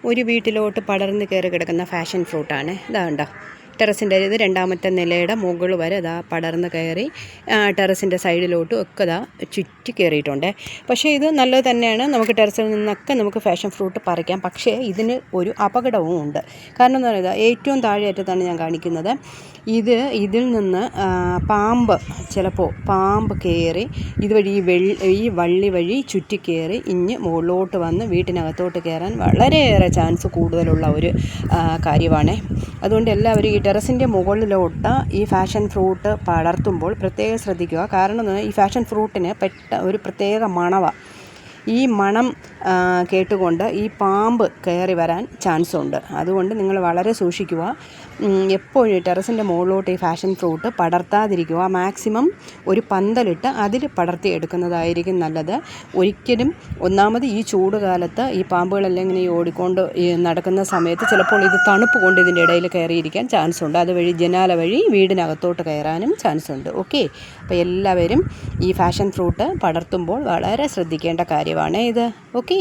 ഒരു വീട്ടിലോട്ട് പടർന്ന് കയറി കിടക്കുന്ന ഫാഷൻ ഫ്രൂട്ടാണ്. ഇതാ കണ്ടോ, ടെറസിൻ്റെ ഇത് രണ്ടാമത്തെ നിലയുടെ മുകൾ വരെ ഇതാ പടർന്ന് കയറി ടെറസിൻ്റെ സൈഡിലോട്ടും ഒക്കെ ഇതാ ചുറ്റി കയറിയിട്ടുണ്ട്. പക്ഷേ ഇത് നല്ലത് തന്നെയാണ്, നമുക്ക് ടെറസിൽ നിന്നൊക്കെ നമുക്ക് ഫാഷൻ ഫ്രൂട്ട് പറിക്കാം. പക്ഷേ ഇതിന് ഒരു അപകടവും ഉണ്ട്. കാരണം എന്ന് പറയുന്നത് ഏറ്റവും താഴെയറ്റത്താണ് ഞാൻ കാണിക്കുന്നത്. ഇതിൽ നിന്ന് ചിലപ്പോൾ പാമ്പ് കയറി ഇതുവഴി ഈ വള്ളി വഴി ചുറ്റി കയറി മുകളിലോട്ട് വന്ന് വീട്ടിനകത്തോട്ട് കയറാൻ വളരെയേറെ ചാൻസ് കൂടുതലുള്ള ഒരു കാര്യമാണ്. അതുകൊണ്ട് എല്ലാവരും ഈ ടെറസിൻ്റെ മുകളിലോട്ട് ഈ ഫാഷൻ ഫ്രൂട്ട് പടർത്തുമ്പോൾ പ്രത്യേകം ശ്രദ്ധിക്കുക. കാരണം ഈ ഫാഷൻ ഫ്രൂട്ടിന് ഒരു പ്രത്യേക മണമാണ്. ഈ മണം കേട്ടുകൊണ്ട് ഈ പാമ്പ് കയറി വരാൻ ചാൻസ് ഉണ്ട്. അതുകൊണ്ട് നിങ്ങൾ വളരെ സൂക്ഷിക്കുക. എപ്പോഴും ടെറസിൻ്റെ മുകളിലോട്ട് ഈ ഫാഷൻ ഫ്രൂട്ട് പടർത്താതിരിക്കുക. മാക്സിമം ഒരു പന്തലിട്ട് അതിൽ പടർത്തി എടുക്കുന്നതായിരിക്കും നല്ലത്. ഒരിക്കലും ഒന്നാമത് ഈ ചൂട് കാലത്ത് ഈ പാമ്പുകളെല്ലാം ഇങ്ങനെ ഓടിക്കൊണ്ട് നടക്കുന്ന സമയത്ത് ചിലപ്പോൾ ഇത് തണുപ്പ് കൊണ്ട് ഇതിൻ്റെ ഇടയിൽ കയറിയിരിക്കാൻ ചാൻസ് ഉണ്ട്. അതുവഴി ജനാല വഴി വീടിനകത്തോട്ട് കയറാനും ചാൻസ് ഉണ്ട്. ഓക്കെ, അപ്പോൾ എല്ലാവരും ഈ ഫാഷൻ ഫ്രൂട്ട് പടർത്തുമ്പോൾ വളരെ ശ്രദ്ധിക്കേണ്ട കാര്യമാണ് ഇത്. ഓക്കെ.